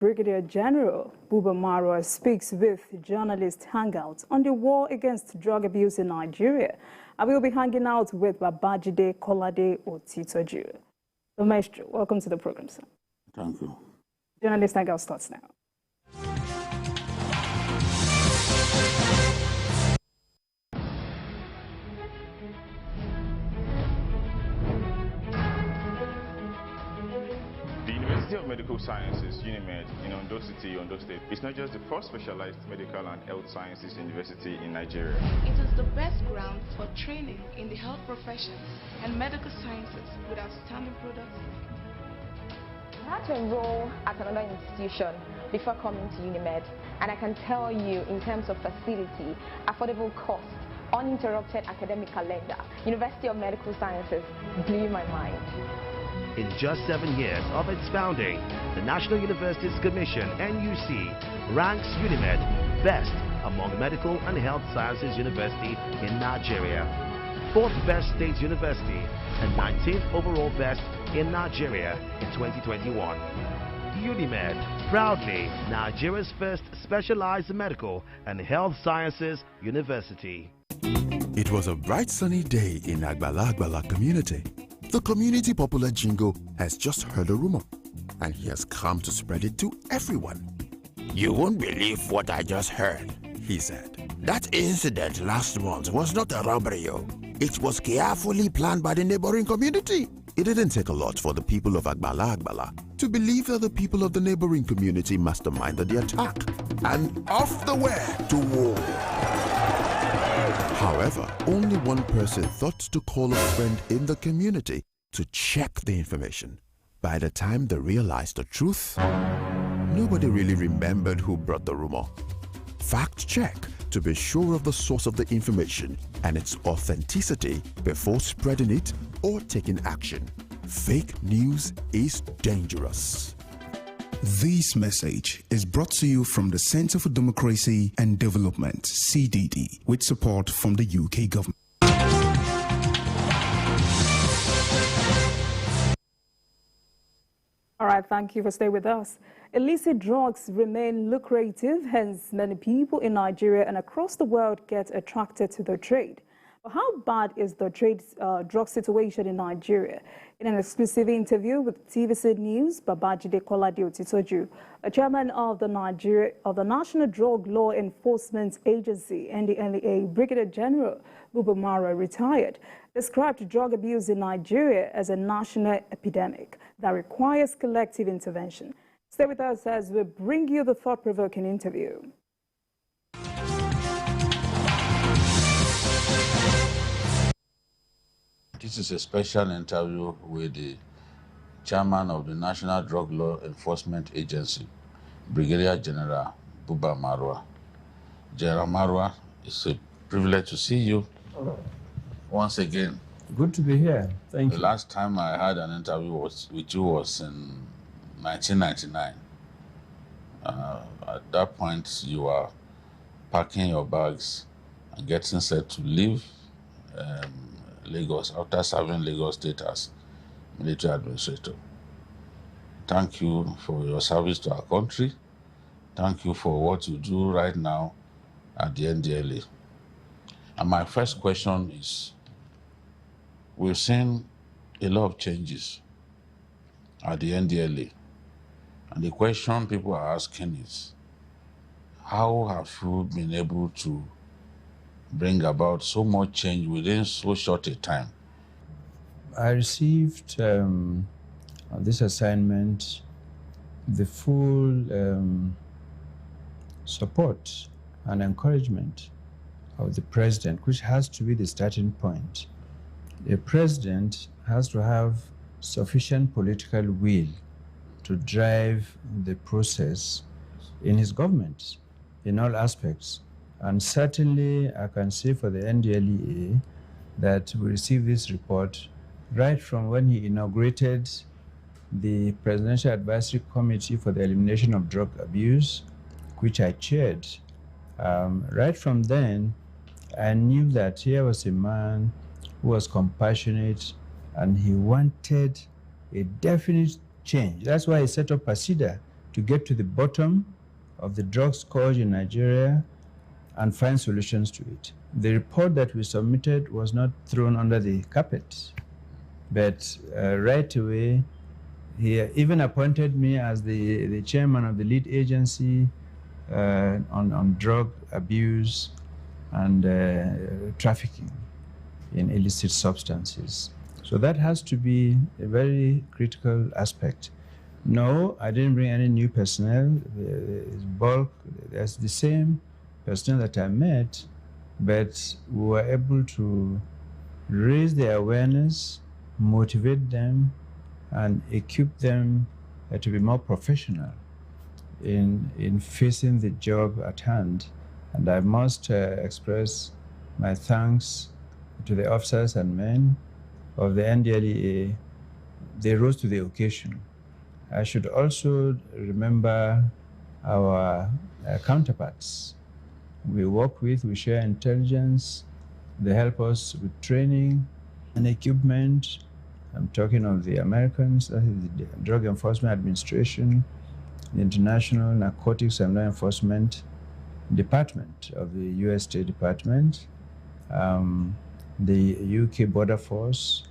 Brigadier General Buba Marwa speaks with journalist Hangout on the war against drug abuse in Nigeria. I will be hanging out with Babajide Kolade Otitoju. So, Maestro, welcome to the program, sir. Thank you. Journalist Hangout starts now. The University of Medical Sciences, UNIMED, in Ondo City, Ondo State, is not just the first specialized medical and health sciences university in Nigeria. It is the best ground for training in the health professions and medical sciences with outstanding products. I had to enroll at another institution before coming to UNIMED, and I can tell you, in terms of facility, affordable cost, uninterrupted academic calendar, University of Medical Sciences blew my mind. In just 7 years of its founding, the National Universities Commission, NUC, ranks UNIMED best among medical and health sciences university in Nigeria, 4th best state university, and 19th overall best in Nigeria in 2021. UNIMED, proudly Nigeria's first specialized medical and health sciences university. It was a bright sunny day in Agbala community. The community popular Jingo has just heard a rumor, and he has come to spread it to everyone. You won't believe what I just heard, he said. That incident last month was not a robbery. It was carefully planned by the neighboring community. It didn't take a lot for the people of Agbala to believe that the people of the neighboring community masterminded the attack, and off they were to war. However, only one person thought to call a friend in the community to check the information. By the time they realized the truth, nobody really remembered who brought the rumor. Fact check to be sure of the source of the information and its authenticity before spreading it or taking action. Fake news is dangerous. This message is brought to you from the Center for Democracy and Development, CDD, with support from the UK government. All right, thank you for staying with us. Illicit drugs remain lucrative, hence many people in Nigeria and across the world get attracted to the trade. But how bad is the drug situation in Nigeria? In an exclusive interview with TVC News, Babajide Kolade Otitoju, a chairman of the National Drug Law Enforcement Agency, NDLEA, Brigadier General Buba Marwa, retired, described drug abuse in Nigeria as a national epidemic that requires collective intervention. Stay with us as we bring you the thought-provoking interview. This is a special interview with the chairman of the National Drug Law Enforcement Agency, Brigadier General Buba Marwa. General Marwa, it's a privilege to see you once again. Good to be here. Thank you. The last time I had an interview with you was in 1999. At that point, you were packing your bags and getting set to leave Lagos after serving Lagos State as military administrator. Thank you for your service to our country. Thank you for what you do right now at the NDLEA. And my first question is, we've seen a lot of changes at the NDLEA. And the question people are asking is, how have you been able to bring about so much change within so short a time? I received this assignment the full support and encouragement of the president, which has to be the starting point. The president has to have sufficient political will to drive the process in his government in all aspects. And certainly, I can say for the NDLEA that we received this report right from when he inaugurated the Presidential Advisory Committee for the Elimination of Drug Abuse, which I chaired. Right from then, I knew that here was a man who was compassionate and he wanted a definite change. That's why he set up PASIDA, to get to the bottom of the drug scourge in Nigeria and find solutions to it. The report that we submitted was not thrown under the carpet, but right away, he even appointed me as the chairman of the lead agency on drug abuse and trafficking in illicit substances. So that has to be a very critical aspect. No, I didn't bring any new personnel. There's the same personnel that I met, but we were able to raise their awareness, motivate them, and equip them to be more professional in facing the job at hand. And I must express my thanks to the officers and men of the NDLEA. They rose to the occasion. I should also remember our counterparts. We work with, we share intelligence, they help us with training and equipment. I'm talking of the Americans, that is the Drug Enforcement Administration, the International Narcotics and Law Enforcement Department of the US State Department, the UK Border Force,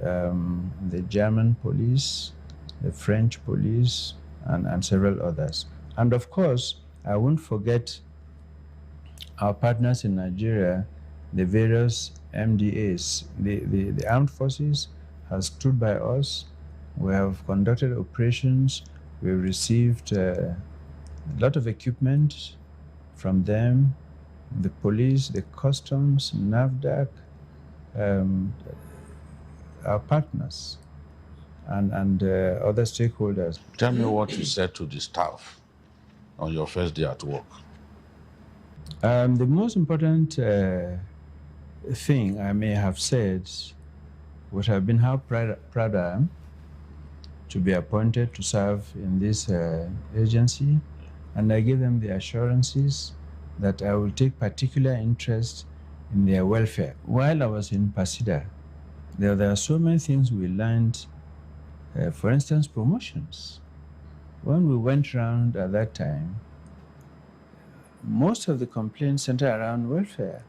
the German police, the French police, and several others. And of course, I won't forget our partners in Nigeria, the various MDAs. The armed forces have stood by us. We have conducted operations. We've received a lot of equipment from them, the police, the customs, NAFDAC, our partners, and other stakeholders. Tell me what you said to the staff on your first day at work. The most important thing I may have said would have been how proud I am to be appointed to serve in this agency, and I give them the assurances that I will take particular interest in their welfare. While I was in Pasida, there are so many things we learned. For instance, promotions. When we went around at that time, most of the complaints center around welfare.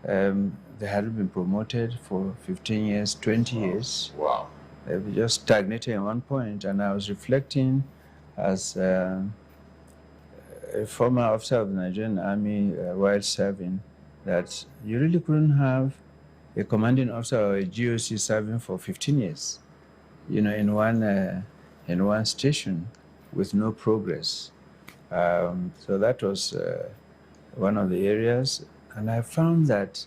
They hadn't been promoted for 15 years, 20 years. Wow. They were just stagnating at one point, and I was reflecting as a former officer of the Nigerian Army while serving that you really couldn't have a commanding officer or a GOC serving for 15 years, in one station with no progress. So that was one of the areas. And I found that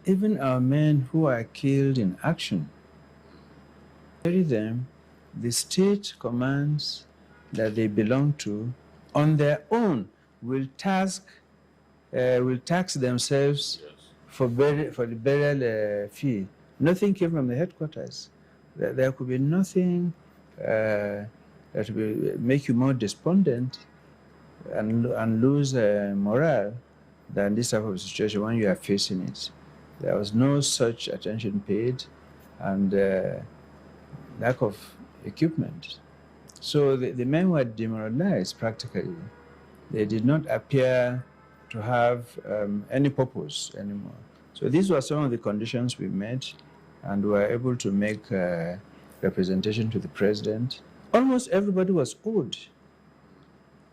even our men who are killed in action, bury them, the state commands that they belong to, on their own, will tax themselves for the burial fee. Nothing came from the headquarters. There could be nothing that will make you more despondent and lose morale than this type of situation when you are facing it. There was no such attention paid, and lack of equipment. So the men were demoralized practically. They did not appear to have any purpose anymore. So these were some of the conditions we met, and we were able to make representation to the president. Almost everybody was owed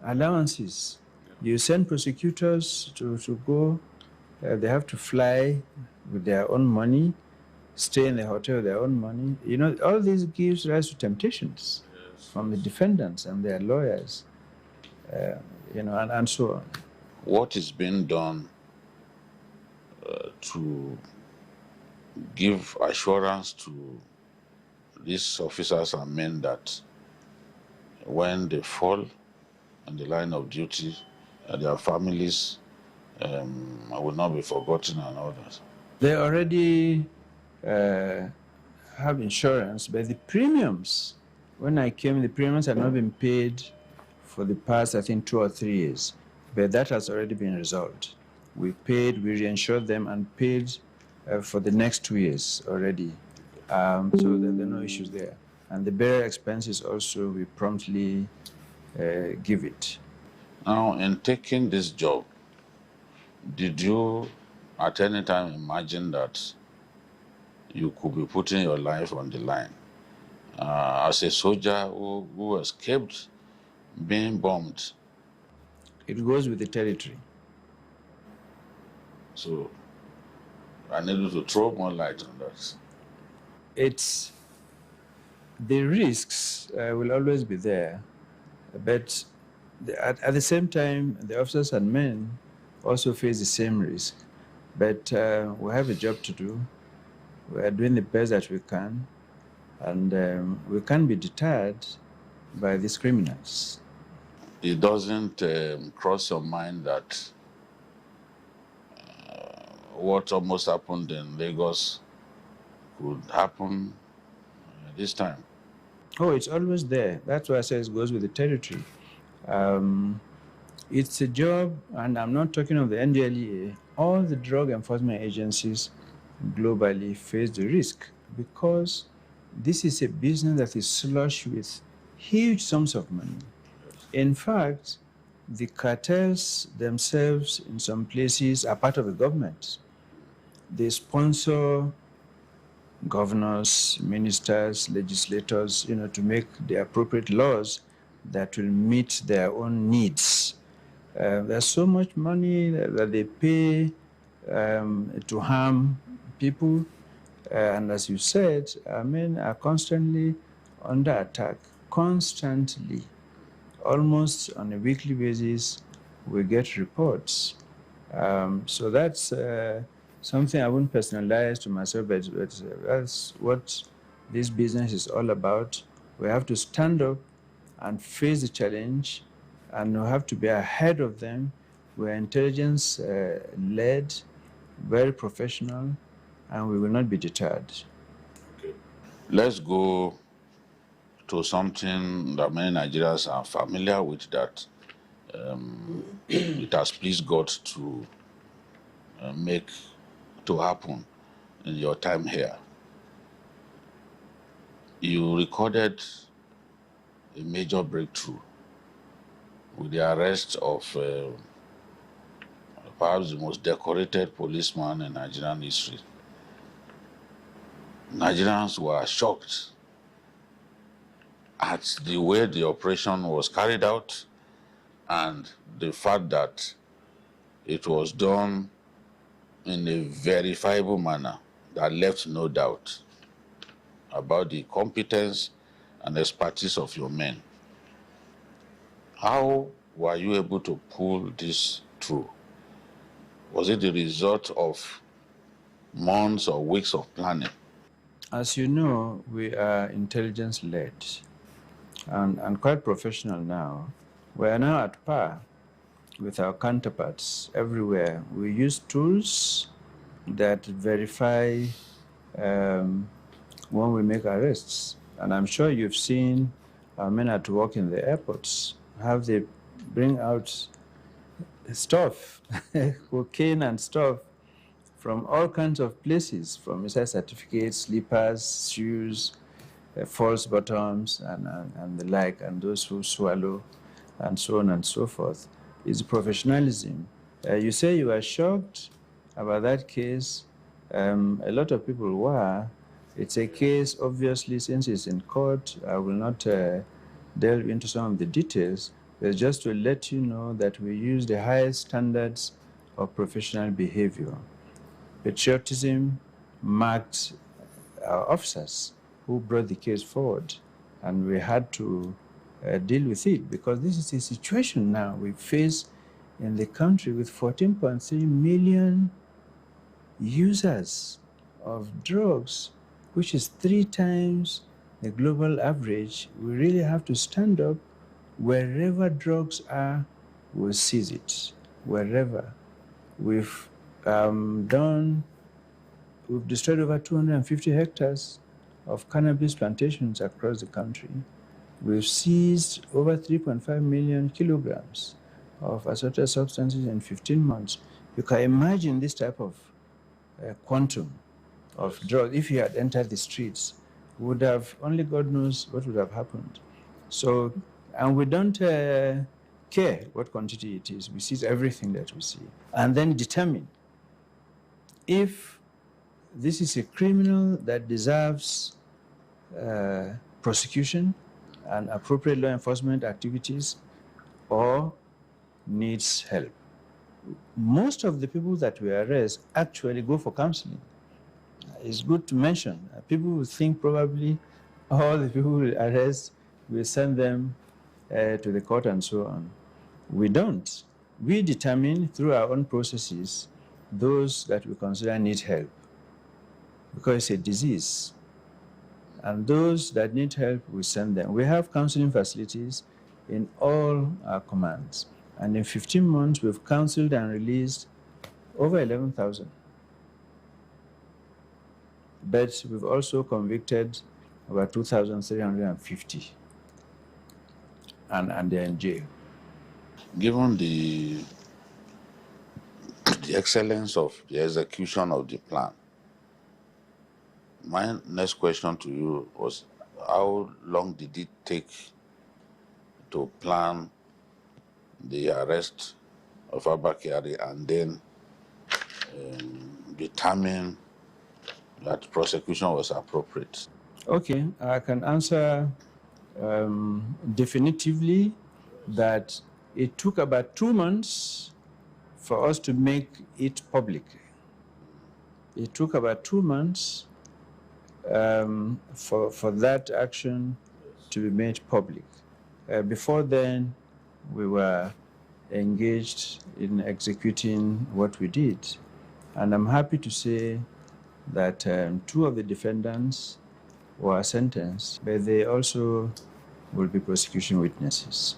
allowances. You send prosecutors to go, they have to fly with their own money, stay in the hotel with their own money. All this gives rise to temptations from the defendants and their lawyers, and so on. What is being done to give assurance to these officers and men that when they fall on the line of duty, their families will not be forgotten and all that? They already have insurance, but the premiums, when I came, the premiums had not been paid for the past, I think, 2 or 3 years. But that has already been resolved. We reinsured them and paid for the next 2 years already. So there are no issues there. and the burial expenses also we promptly give it. Now, in taking this job, did you at any time imagine that you could be putting your life on the line? As a soldier who escaped being bombed. It goes with the territory. So I need you to throw more light on that. It's the risks will always be there, but at the same time, the officers and men also face the same risk. But we have a job to do. We are doing the best that we can, and we can't be deterred by these criminals. It doesn't cross your mind that what almost happened in Lagos could happen this time? Oh, it's always there. That's why I say it goes with the territory. It's a job, and I'm not talking of the NDLEA. All the drug enforcement agencies globally face the risk because this is a business that is slush with huge sums of money. In fact, the cartels themselves in some places are part of the government. They sponsor governors, ministers, legislators, to make the appropriate laws that will meet their own needs. There's so much money that they pay to harm people, and as you said, men are constantly under attack, constantly. Almost on a weekly basis, we get reports. So that's something I wouldn't personalize to myself, but that's what this business is all about. We have to stand up and face the challenge, and we have to be ahead of them. We're intelligence-led, very professional, and we will not be deterred. Okay. Let's go to something that many Nigerians are familiar with, that it has pleased God to make to happen in your time here. You recorded a major breakthrough with the arrest of perhaps the most decorated policeman in Nigerian history. Nigerians were shocked at the way the operation was carried out and the fact that it was done in a verifiable manner that left no doubt about the competence and expertise of your men. How were you able to pull this through? Was it the result of months or weeks of planning? As you know, we are intelligence-led and quite professional now. We are now at par with our counterparts everywhere. We use tools that verify when we make arrests. And I'm sure you've seen our men at work in the airports, how they bring out stuff, cocaine and stuff, from all kinds of places, from missile certificates, slippers, shoes, false bottoms, and the like, and those who swallow, and so on and so forth. It's professionalism. You say you are shocked about that case. A lot of people were. It's a case, obviously, since it's in court, I will not delve into some of the details, but just to let you know that we use the highest standards of professional behavior. Patriotism marked our officers who brought the case forward, and we had to deal with it because this is a situation now we face in the country with 14.3 million users of drugs, which is 3 times the global average. We really have to stand up. Wherever drugs are, we'll seize it. Wherever. We've destroyed over 250 hectares of cannabis plantations across the country. We've seized over 3.5 million kilograms of assorted substances in 15 months. You can imagine this type of quantum of drugs if you had entered the streets would have, only God knows what would have happened. So, and we don't care what quantity it is. We seize everything that we see and then determine if this is a criminal that deserves prosecution and appropriate law enforcement activities or needs help. Most of the people that we arrest actually go for counseling. It's good to mention. People will think probably all the people we arrest, we send them to the court and so on. We don't. We determine through our own processes those that we consider need help because it's a disease. And those that need help, we send them. We have counseling facilities in all our commands. And in 15 months, we've counseled and released over 11,000. But we've also convicted about 2,350. And they're in jail. Given the excellence of the execution of the plan, my next question to you was, how long did it take to plan the arrest of Abba Kyari and then determine that prosecution was appropriate? Okay, I can answer definitively that it took about 2 months for us to make it public. It took about 2 months for that action to be made public. Before then, we were engaged in executing what we did. And I'm happy to say that 2 of the defendants were sentenced, but they also will be prosecution witnesses.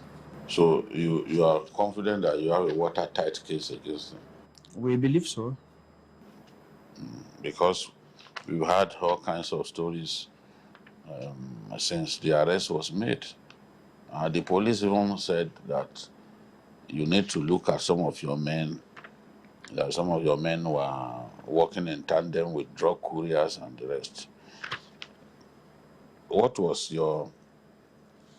So you are confident that you have a watertight case against them? We believe so. Because we've had all kinds of stories since the arrest was made. The police even said that you need to look at some of your men, that some of your men were working in tandem with drug couriers and the rest. What was your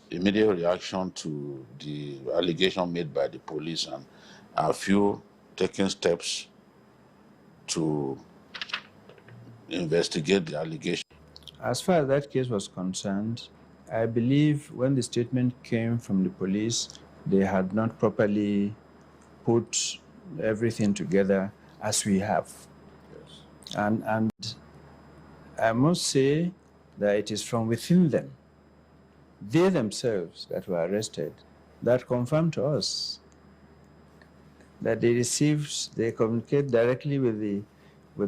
immediate reaction to the allegation made by the police, and have you taken steps to investigate the allegation? As far as that case was concerned, I believe when the statement came from the police, they had not properly put everything together as we have. Yes. And I must say that it is from within them, they themselves that were arrested, that confirmed to us that they communicate directly with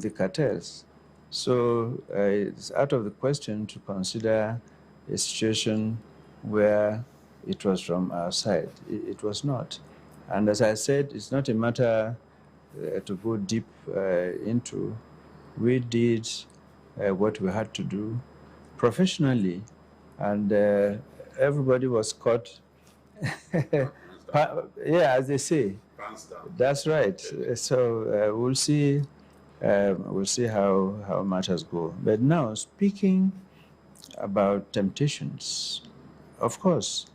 the cartels. So it's out of the question to consider a situation where it was from our side. It was not. And as I said, it's not a matter to go deep into. We did what we had to do professionally, and everybody was caught. Yeah, as they say. That's right. So we'll see. We'll see how matters go. But now, speaking about temptations, of course,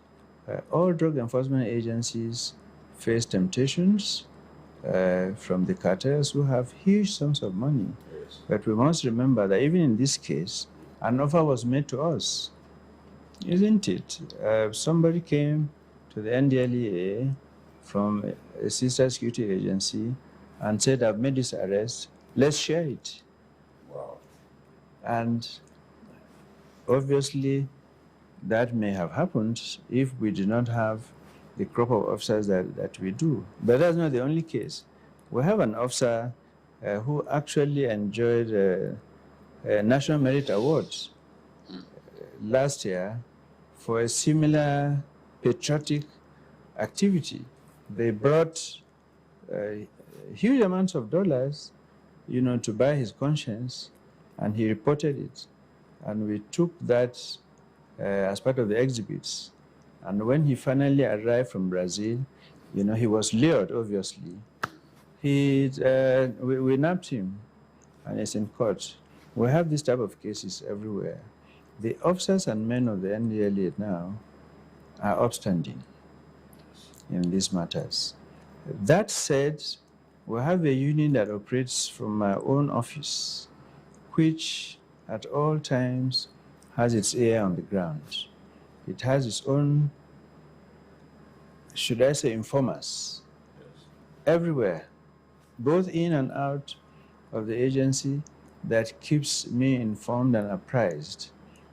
all drug enforcement agencies face temptations from the cartels who have huge sums of money. Yes. But we must remember that even in this case, an offer was made to us, isn't it? Somebody came to the NDLEA from a sister security agency and said, I've made this arrest, let's share it. Wow. And obviously, that may have happened if we did not have the crop of officers that we do. But that's not the only case. We have an officer who actually enjoyed National Merit Awards last year for a similar patriotic activity. They brought huge amounts of dollars, to buy his conscience, and he reported it. And we took that as part of the exhibits. And when he finally arrived from Brazil, he was lured, obviously. We nabbed him, and it's in court. We have this type of cases everywhere. The officers and men of the NDLEA now are upstanding in these matters. That said, we have a union that operates from my own office, which at all times has its ear on the ground. It has its own, should I say, informers everywhere, both in and out of the agency, that keeps me informed and apprised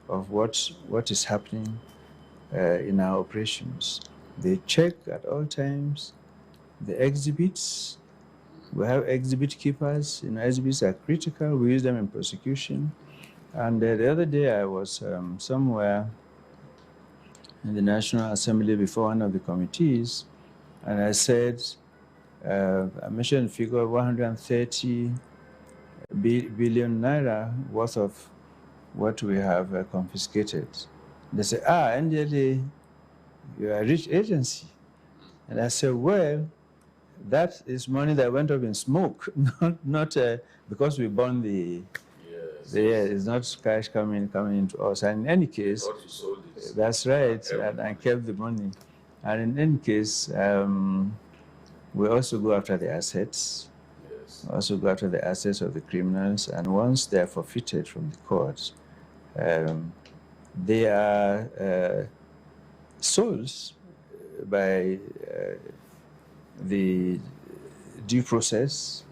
of what is happening in our operations. They check at all times the exhibits. We have exhibit keepers. Exhibits are critical. We use them in prosecution. And the other day I was somewhere in the National Assembly before one of the committees, and I said, I mentioned the figure of 130 billion naira worth of what we have confiscated. They say, NDLEA, you are a rich agency. And I said, well, that is money that went up in smoke, not because we burned the it's not cash coming into us. And in any case, that's right, and I kept the money. And in any case, we also go after the assets. Yes. Also go after the assets of the criminals, and once they are forfeited from the courts, they are sold by the due process,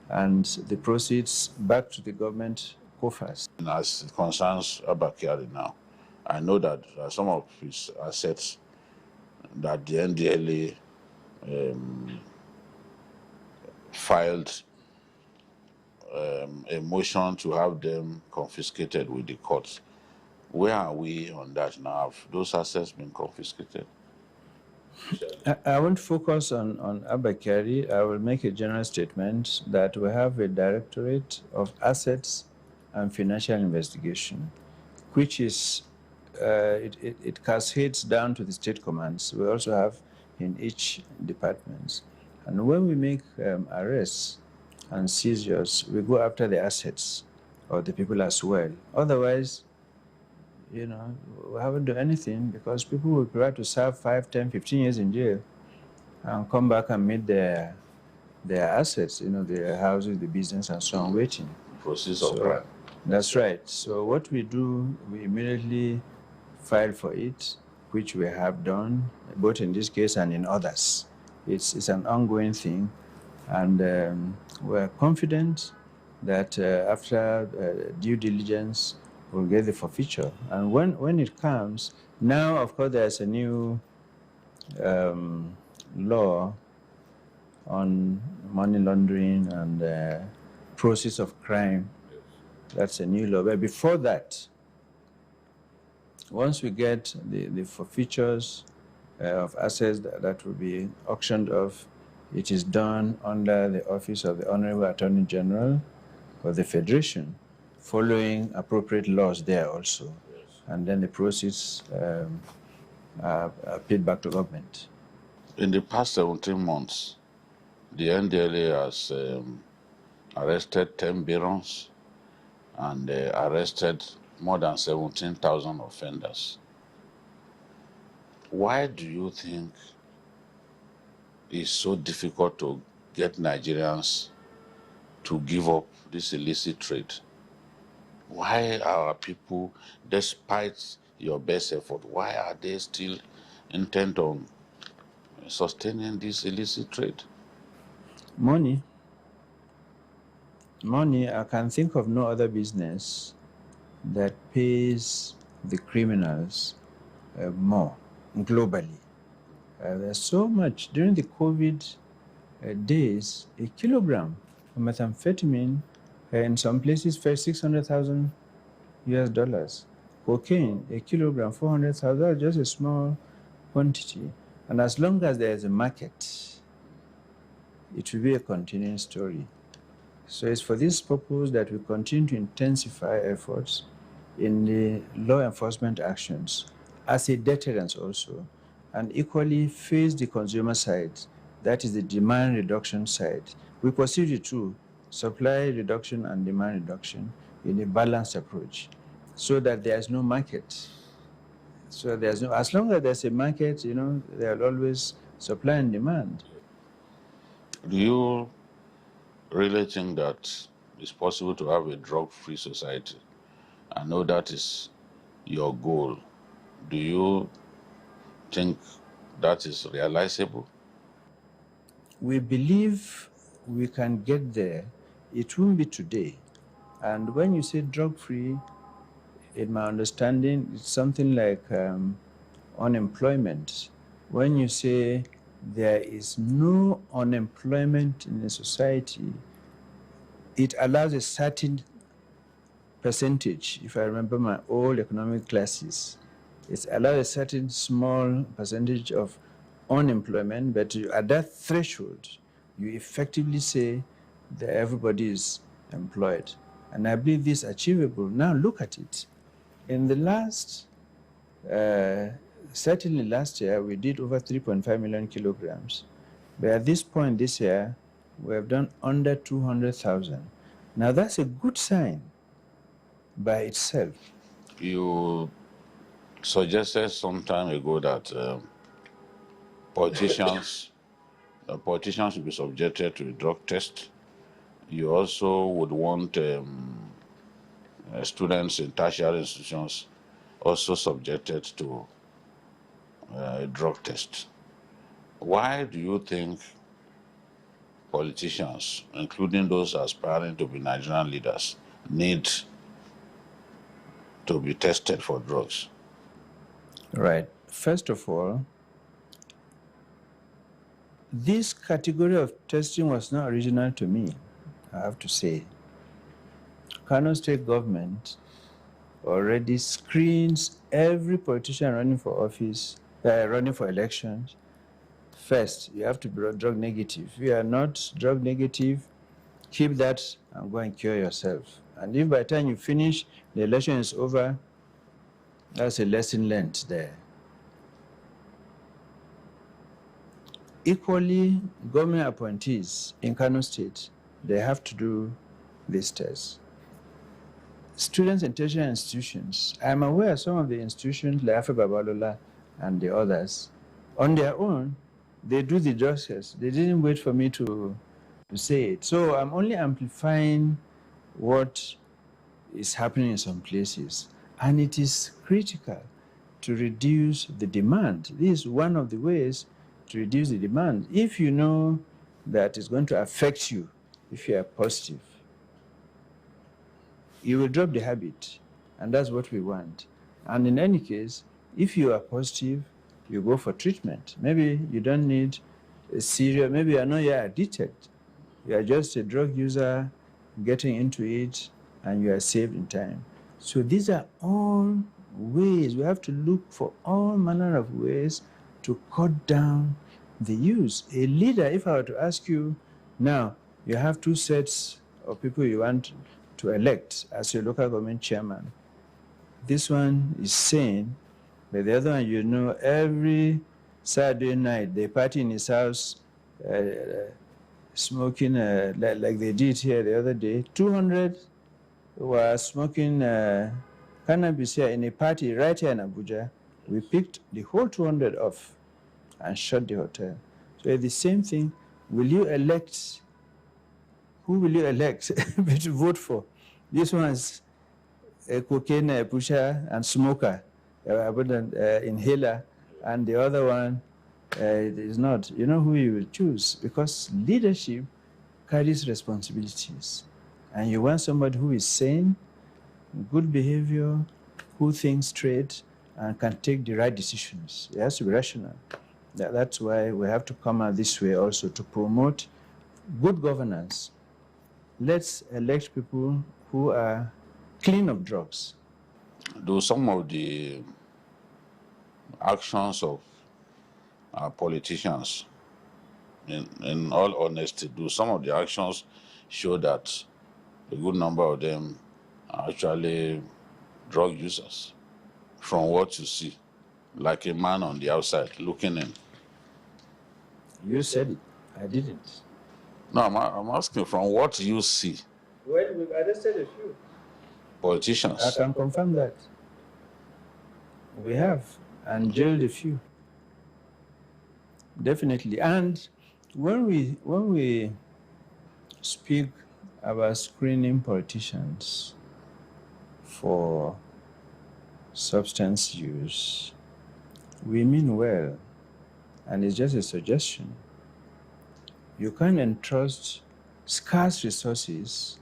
and the proceeds back to the government coffers. As it concerns Abba Kyari now, I know that some of his assets that the NDLEA filed a motion to have them confiscated with the courts. Where are we on that now? Have those assets been confiscated? I won't focus on Abba Kyari. I will make a general statement that we have a Directorate of Assets and Financial Investigation, which is, it cascades down to the state commands. We also have in each department. And when we make arrests and seizures, we go after the assets of the people as well. Otherwise, we haven't done anything, because people will prefer to serve 5, 10, 15 years in jail and come back and meet their assets, their houses, the business, and so on, waiting. Process of crime. That's right. So what we do, we immediately file for it, which we have done, both in this case and in others. It's an ongoing thing, and we're confident that after due diligence, we'll get the forfeiture. And when it comes, now, of course, there's a new law on money laundering and process of crime. That's a new law. But before that, once we get the forfeitures of assets that will be auctioned off, it is done under the Office of the Honorable Attorney General of the Federation, following appropriate laws there also. Yes. And then the proceeds are paid back to government. In the past 17 months, the NDLEA has arrested 10 barons and arrested more than 17,000 offenders. Why do you think it's so difficult to get Nigerians to give up this illicit trade? Why are our people, despite your best effort, why are they still intent on sustaining this illicit trade? Money. I can think of no other business that pays the criminals more globally. There's so much. During the COVID days, a kilogram of methamphetamine in some places fetched $600,000 US. Cocaine, a kilogram, 400,000, just a small quantity. And as long as there is a market, it will be a continuing story. So it's for this purpose that we continue to intensify efforts in the law enforcement actions as a deterrence also, and equally face the consumer side, that is the demand reduction side. We pursue the two, supply reduction and demand reduction, in a balanced approach. so that there's no market. So there's no, as long as there's a market, you know, there'll always supply and demand. Do you really think that it's possible to have a drug-free society? I know that is your goal. Do you think that is realizable? We believe we can get there. It won't be today. And when you say drug-free, in my understanding, it's something like unemployment. When you say there is no unemployment in a society, it allows a certain percentage. If I remember my old economic classes, it allows a certain small percentage of unemployment, but at that threshold, you effectively say that everybody is employed. And I believe this is achievable. Now look at it. In the last, certainly last year, we did over 3.5 million kilograms. But at this point this year, we have done under 200,000. Now that's a good sign by itself. You suggested some time ago that politicians should be subjected to a drug test. You also would want students in tertiary institutions also subjected to a drug test. Why do you think politicians, including those aspiring to be Nigerian leaders, need to be tested for drugs? Right. First of all, this category of testing was not original to me, I have to say. Kano State government already screens every politician running for office, running for elections. First, you have to be drug negative. If you are not drug negative, keep that and go and cure yourself. And if by the time you finish, the election is over, that's a lesson learned there. Equally, government appointees in Kano State, they have to do these tests. Students in tertiary institutions, I'm aware some of the institutions, like Afe Babalola and the others, on their own, they do the drug test. They didn't wait for me to say it. So I'm only amplifying what is happening in some places. And it is critical to reduce the demand. This is one of the ways to reduce the demand. If you know that it's going to affect you, if you are positive, you will drop the habit. And that's what we want. And in any case, if you are positive, you go for treatment. Maybe you don't need a serious, maybe you are not yet addicted. You are just a drug user getting into it and you are saved in time. So these are all ways. We have to look for all manner of ways to cut down the use. A leader, if I were to ask you, now you have two sets of people you want to elect as your local government chairman. This one is sane, but the other one, you know, every Saturday night they party in his house, smoking like they did here the other day. 200 were smoking cannabis here in a party right here in Abuja. We picked the whole 200 off and shut the hotel. So it's the same thing. Will you elect? Who will you elect to vote for? This one's a cocaine pusher and smoker, inhaler, and the other one is not. You know who you will choose, because leadership carries responsibilities. And you want somebody who is sane, good behavior, who thinks straight, and can take the right decisions. It has to be rational. That's why we have to come out this way also to promote good governance. Let's elect people who are clean of drugs. Do some of the actions of our politicians, in all honesty, do some of the actions show that a good number of them are actually drug users, from what you see, like a man on the outside looking in? You said it. I didn't. No, I'm asking from what you see. Well, we've arrested a few. politicians. I can confirm that. We have, and jailed a few. Definitely. And when we speak about screening politicians for substance use, we mean well, and it's just a suggestion. You can't entrust scarce resources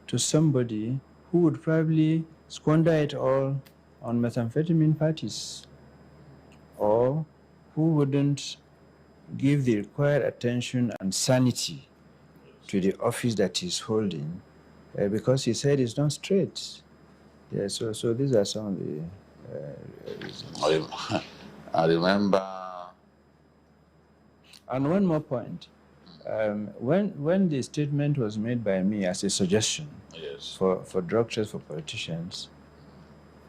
to somebody who would probably squander it all on methamphetamine parties, or who wouldn't give the required attention and sanity to the office that he's holding because his head is not straight. Yeah, so these are some of the reasons. I remember. And one more point. When the statement was made by me as a suggestion for drug tests for politicians,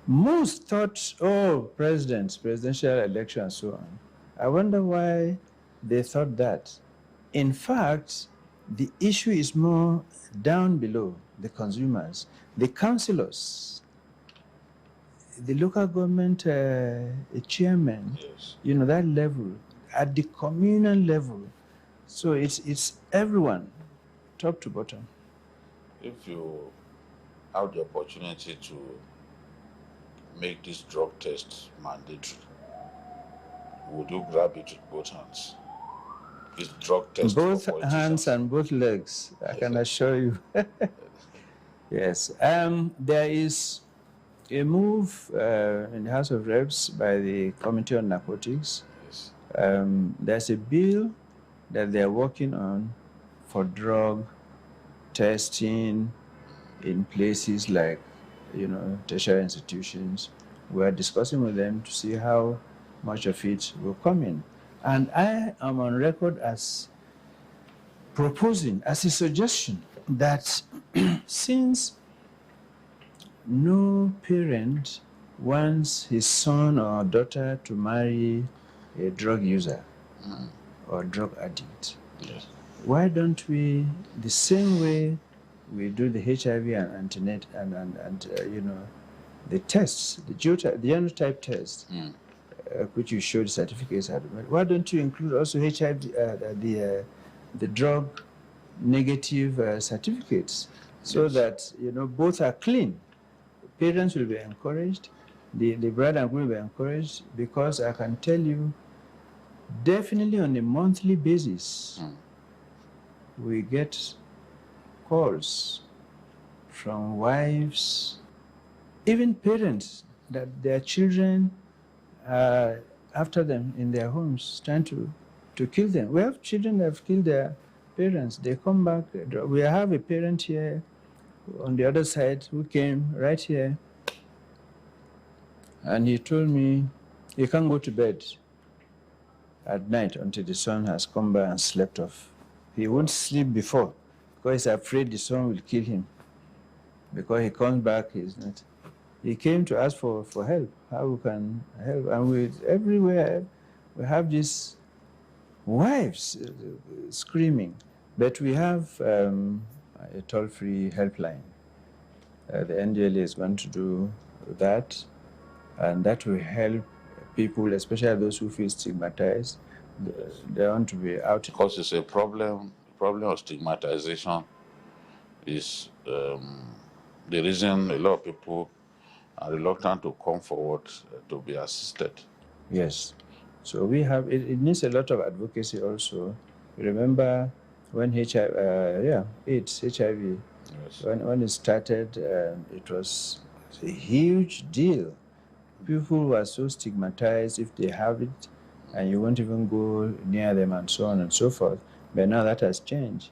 most thought, oh, presidential election, and so on. I wonder why they thought that. In fact, the issue is more down below, the consumers, the councillors, the local government chairman, that level, at the communal level. So it's everyone, top to bottom. If you have the opportunity to make this drug test mandatory, would you grab it with both hands? This drug test both for hands and both legs, I can assure you. Yes. There is a move in the House of Reps by the Committee on Narcotics. Yes. There's a bill that they're working on for drug testing in places like, tertiary institutions. We're discussing with them to see how much of it will come in. And I am on record as proposing, as a suggestion, that since no parent wants his son or daughter to marry a drug user or drug addict, why don't we, the same way we do the HIV and antenatal and the tests, the genotype test, which you showed certificates at, why don't you include also HIV, the drug negative certificates, so that both are clean. Parents will be encouraged, the bride and groom will be encouraged, because I can tell you, definitely on a monthly basis, we get calls from wives, even parents, that their children are after them in their homes, trying to kill them. We have children that have killed their parents. They come back. We have a parent here on the other side who came right here, and he told me he can't go to bed at night until the son has come back and slept off. He won't sleep before because he's afraid the son will kill him. Because he comes back, he's not. He came to ask for help, how we can help. And everywhere we have these wives screaming. But we have a toll-free helpline. The NDLEA is going to do that, and that will help people, especially those who feel stigmatized. They want to be out. Because it's a problem of stigmatization is the reason a lot of people are reluctant to come forward to be assisted. Yes. So we have, it needs a lot of advocacy also. Remember when AIDS, HIV, yes. When it started, it was a huge deal. People were so stigmatized if they have it, and you won't even go near them and so on and so forth. But now that has changed.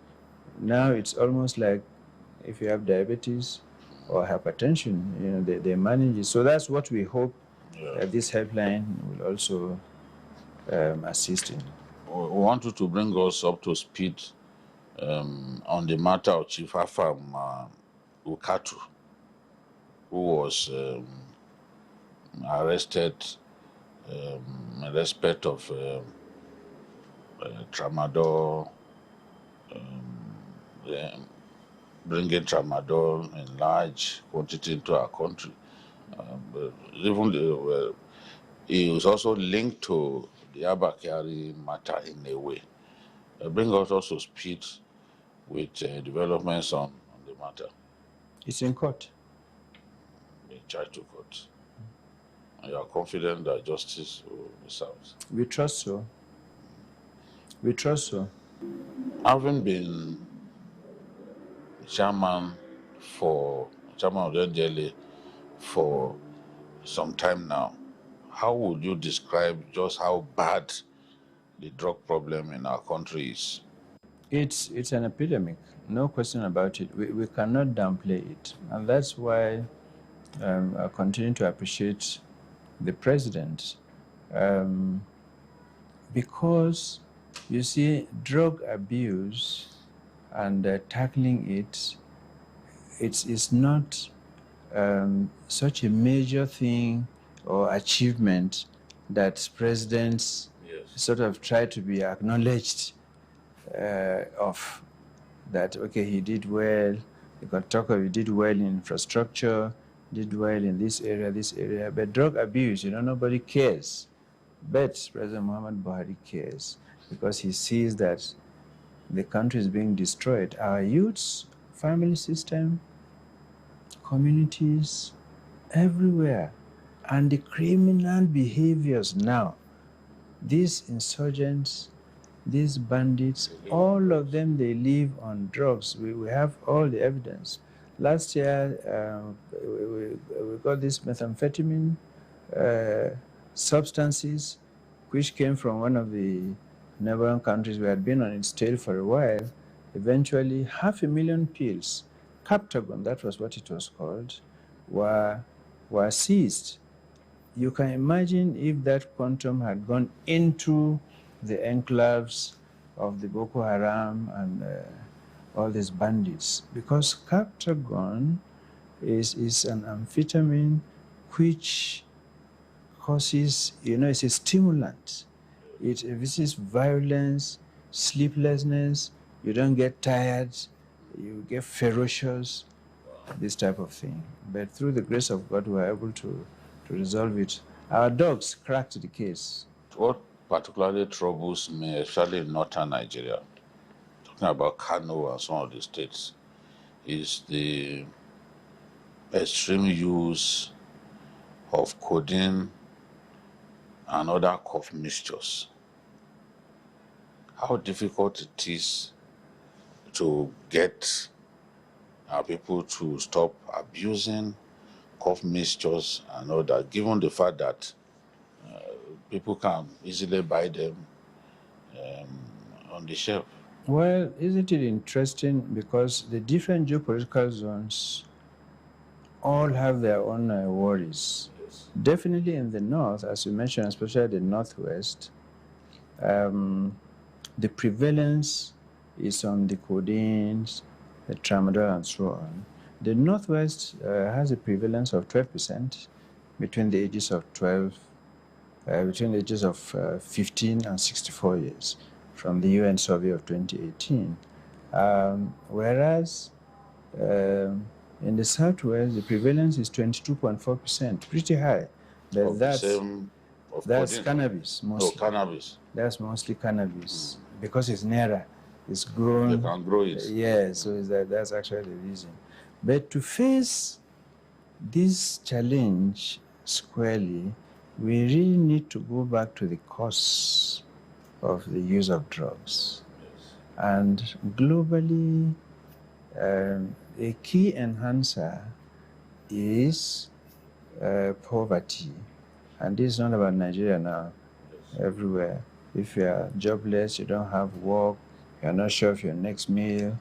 Now it's almost like if you have diabetes or hypertension, they manage it. So that's what we hope that this helpline will also assist in. We want you to bring us up to speed on the matter of Chief Afam Ukatu, who was arrested in respect of tramadol, bringing tramadol in large quantity into our country. It was also linked to the Abakari matter in a way. Bring us also speed with developments on the matter. It's in court. Being charged to court. And you are confident that justice will be served? We trust so. We trust so. Having been chairman of the NDLEA for some time now, how would you describe just how bad the drug problem in our country is? It's an epidemic, no question about it. We cannot downplay it. And that's why I continue to appreciate the president. Because, you see, drug abuse and tackling it's not such a major thing or achievement that presidents sort of try to be acknowledged of. That, okay, he did well, you can talk of he did well in infrastructure, did well in this area, but drug abuse, nobody cares. But President Muhammad Buhari cares because he sees that the country is being destroyed. Our youths, family system, communities, everywhere. And the criminal behaviors now, these insurgents, these bandits, all of them, they live on drugs. We have all the evidence. Last year, we got this methamphetamine substances, which came from one of the neighboring countries. We had been on its tail for a while. Eventually, 500,000 pills, Captagon, that was what it was called, were seized. You can imagine if that quantum had gone into the enclaves of the Boko Haram and all these bandits, because Captagon is an amphetamine which causes, it's a stimulant. It evinces violence, sleeplessness, you don't get tired, you get ferocious, this type of thing. But through the grace of God, we were able to resolve it. Our dogs cracked the case. What particularly troubles me, especially in northern Nigeria, talking about Kano and some of the states, is the extreme use of codeine and other cough mixtures. How difficult it is to get our people to stop abusing cough mixtures and all that, given the fact that people can easily buy them on the shelf. Well, isn't it interesting, because the different geopolitical zones all have their own worries. Yes. Definitely in the north, as you mentioned, especially the northwest, the prevalence is on the codeines, the tramadol, and so on. The northwest has a prevalence of 12% between the ages of 15 and 64 years, from the UN survey of 2018. Whereas in the southwest, the prevalence is 22.4%, pretty high. But that's cannabis mostly. Oh, cannabis. That's mostly cannabis because it's naira, it's grown. You can grow it. Yeah, so that's actually the reason. But to face this challenge squarely, we really need to go back to the cause of the use of drugs. Yes. And globally, a key enhancer is poverty. And this is not about Nigeria now, yes. Everywhere. If you are jobless, you don't have work, you're not sure of your next meal,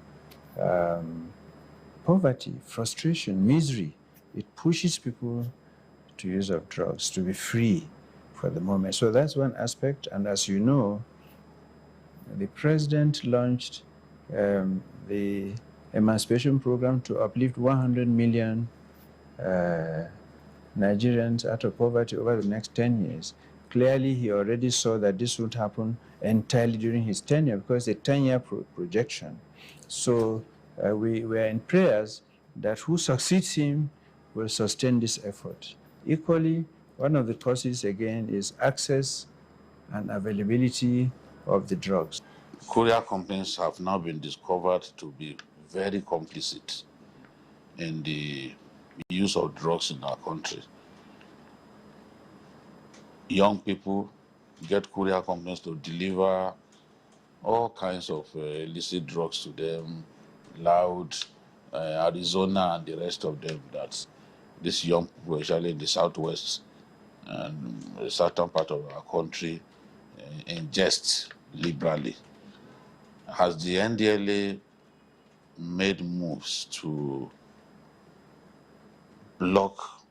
poverty, frustration, misery, it pushes people to use of drugs, to be free for the moment. So that's one aspect. And as you know, the president launched the emancipation program to uplift 100 million Nigerians out of poverty over the next 10 years. Clearly, he already saw that this would happen entirely during his tenure, because it's a 10-year projection. So we are in prayers that who succeeds him will sustain this effort. Equally, one of the causes again is access and availability of the drugs. Courier companies have now been discovered to be very complicit in the use of drugs in our country. Young people get courier companies to deliver all kinds of illicit drugs to them, Loud, Arizona, and the rest of them, that these young people, especially in the southwest and a certain part of our country, ingest liberally. Has the NDLEA made moves to block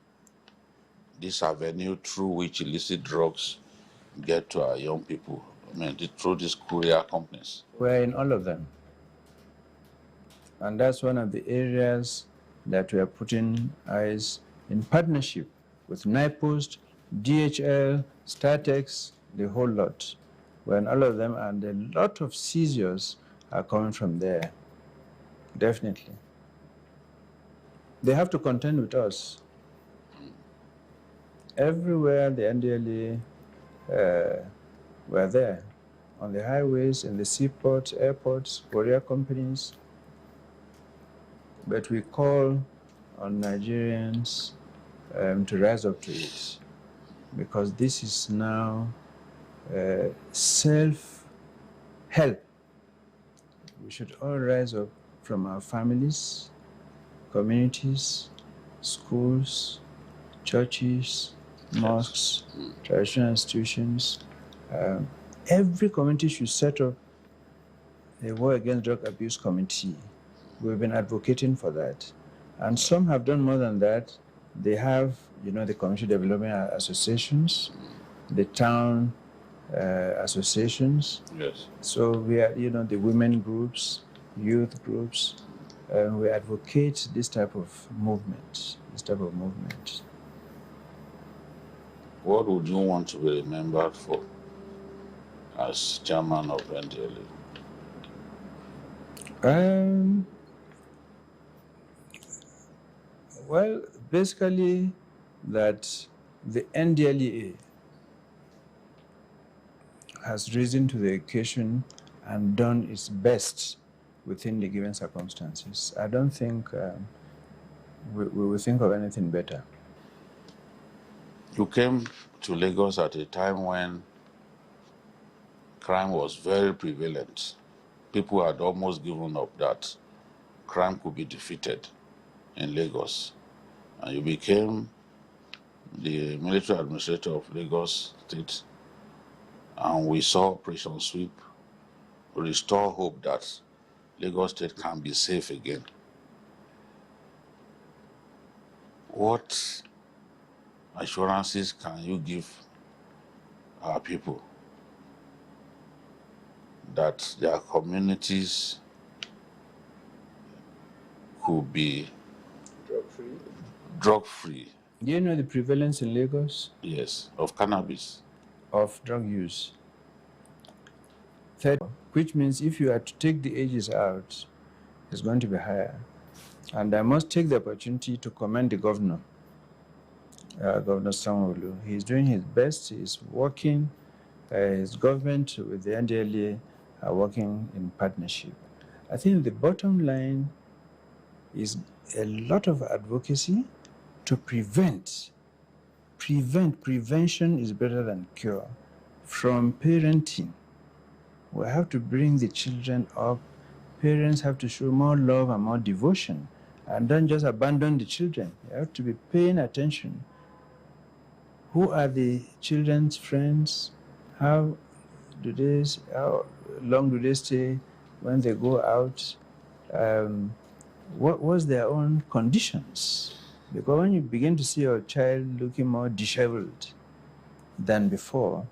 this avenue through which illicit drugs get to our young people? I mean, through these courier companies. We're in all of them. And that's one of the areas that we are putting eyes in partnership with NIPOST, DHL, Statex, the whole lot. We're in all of them, and a lot of seizures are coming from there. Definitely. They have to contend with us. Everywhere the NDLEA were there, on the highways, in the seaports, airports, courier companies. But we call on Nigerians to rise up to it, because this is now self-help. We should all rise up from our families, communities, schools, churches, mosques, traditional institutions. Every community should set up a War Against Drug Abuse Committee. We've been advocating for that. And some have done more than that. They have, the community development associations, the town associations. Yes. So we are, the women groups, youth groups. We advocate this type of movement. What would you want to be remembered for as chairman of NDLEA? Well, basically that the NDLEA has risen to the occasion and done its best within the given circumstances. I don't think we will think of anything better. You came to Lagos at a time when crime was very prevalent. People had almost given up that crime could be defeated in Lagos. And you became the military administrator of Lagos State, and we saw Operation Sweep restore hope that Lagos State can be safe again. What assurances can you give our people that their communities could be drug-free? Do you know the prevalence in Lagos? Yes, of cannabis. Of drug use. 30, which means if you are to take the ages out, it's going to be higher. And I must take the opportunity to commend the governor, Governor Sanwo-Olu. He's doing his best. He's working. His government with the NDLEA are working in partnership. I think the bottom line is a lot of advocacy to prevent. Prevention is better than cure. From parenting, we have to bring the children up. Parents have to show more love and more devotion, and don't just abandon the children. You have to be paying attention. Who are the children's friends? How long do they stay when they go out? What was their own conditions? Because when you begin to see your child looking more disheveled than before,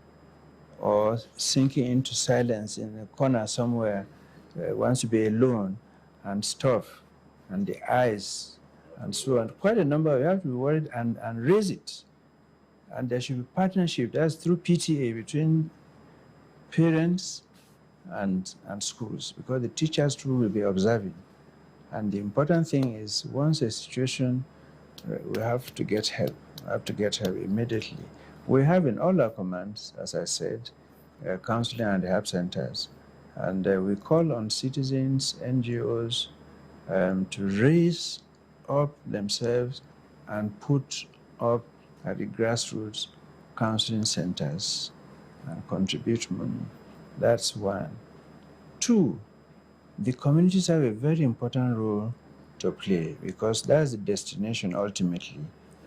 or sinking into silence in a corner somewhere, wants to be alone and stuff, and the eyes, and so on. Quite a number, you have to be worried and raise it. And there should be partnership, that's through PTA, between parents and schools, because the teachers too will be observing. And the important thing is, once a situation, we have to get help. We have to get help immediately. We have in all our commands, as I said, counseling and help centers. And we call on citizens, NGOs, to raise up themselves and put up at the grassroots counseling centers and contribute money. That's one. Two, the communities have a very important role to play because that's the destination ultimately,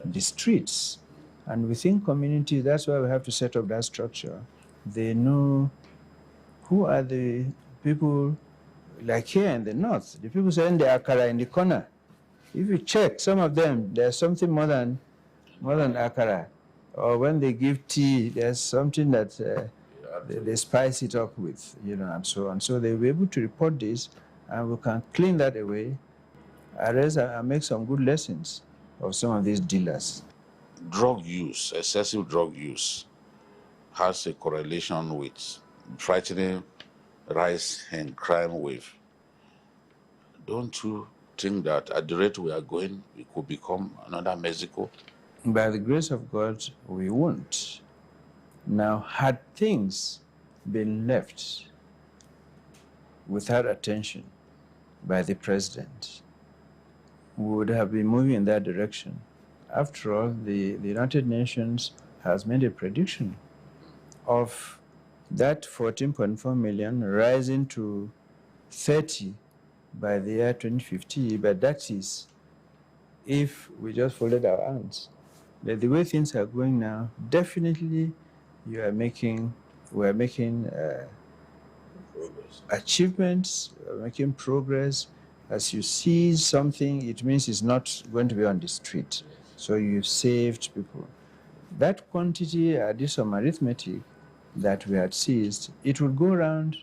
the streets. And within communities, that's why we have to set up that structure. They know who are the people, like here in the north, the people selling the akara in the corner. If you check some of them, there's something more than akara. Or when they give tea, there's something that they spice it up with, and so on. So they'll be able to report this, and we can clean that away, arrest and make some good lessons of some of these dealers. Drug use, excessive drug use, has a correlation with frightening rise in crime wave. Don't you think that at the rate we are going, we could become another Mexico? By the grace of God, we won't. Now, had things been left without attention by the president, we would have been moving in that direction. After all, the United Nations has made a prediction of that 14.4 million rising to 30 by the year 2050, but that is if we just folded our hands. But the way things are going now, definitely we're making achievements, we're making progress. As you see something, it means it's not going to be on the street. So you've saved people. That quantity, I did some arithmetic that we had seized, it would go around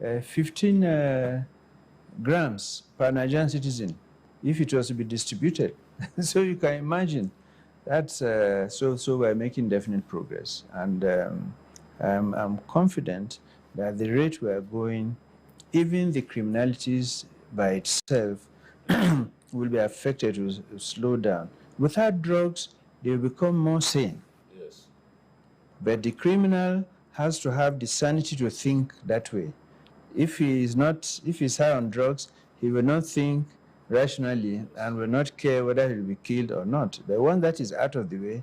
15 grams per Nigerian citizen if it was to be distributed. So you can imagine that's so we're making definite progress, and I'm confident that the rate we are going, even the criminalities by itself will be affected to slow down. Without drugs, they will become more sane. Yes. But the criminal has to have the sanity to think that way. If he's high on drugs, he will not think rationally and will not care whether he'll be killed or not. The one that is out of the way,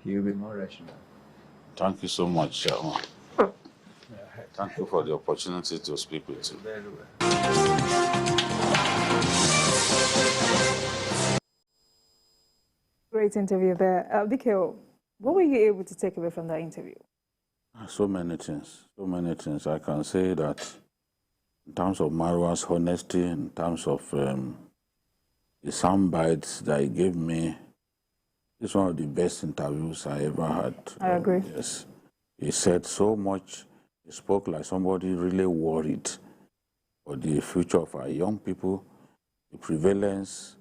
he will be more rational. Thank you so much, Chairman. Thank you for the opportunity to speak with you. Very well. Great interview there. Biko, what were you able to take away from that interview? So many things. I can say that in terms of Marwa's honesty, in terms of the sound bites that he gave me, it's one of the best interviews I ever had. I agree. Yes. He said so much. He spoke like somebody really worried for the future of our young people. The prevalence,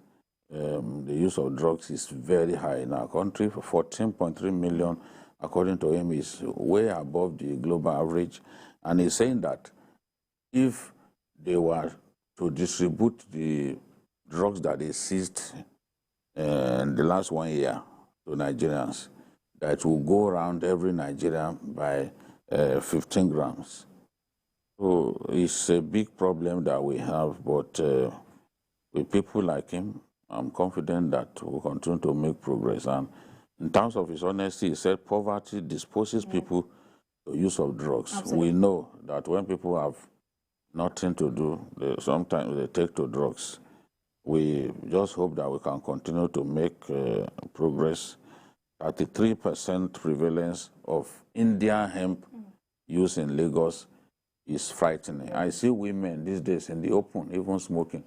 the use of drugs is very high in our country. 14.3 million, according to him, is way above the global average. And he's saying that if they were to distribute the drugs that they seized in the last 1 year to Nigerians, that will go around every Nigerian by 15 grams. So it's a big problem that we have, but with people like him, I'm confident that we'll continue to make progress. And in terms of his honesty, he said poverty disposes people to use of drugs. Absolutely. We know that when people have nothing to do, sometimes they take to drugs. We just hope that we can continue to make progress. 33% prevalence of Indian hemp use in Lagos is frightening. I see women these days in the open, even smoking.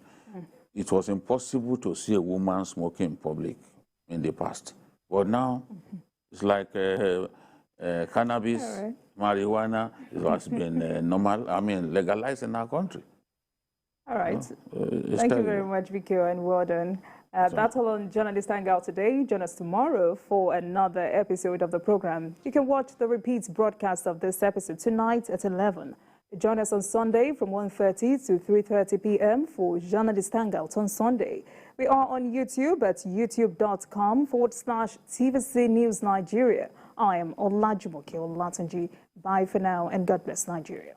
It was impossible to see a woman smoking in public in the past. But now, it's like cannabis, marijuana, it has been legalized in our country. All right. Thank you very much, Biko, and well done. That's all on Journalist Hangout today. Join us tomorrow for another episode of the program. You can watch the repeat broadcast of this episode tonight at 11. Join us on Sunday from 1:30 to 3:30 p.m. for Journalist Hangout on Sunday. We are on YouTube at youtube.com/TVC News Nigeria. I am Olajumoke Olatunji. Bye for now and God bless Nigeria.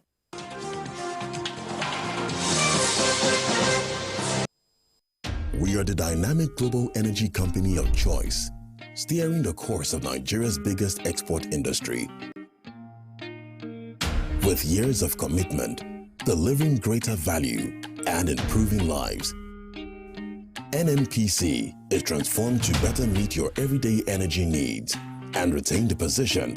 We are the dynamic global energy company of choice, steering the course of Nigeria's biggest export industry. With years of commitment, delivering greater value and improving lives, NNPC is transformed to better meet your everyday energy needs and retain the position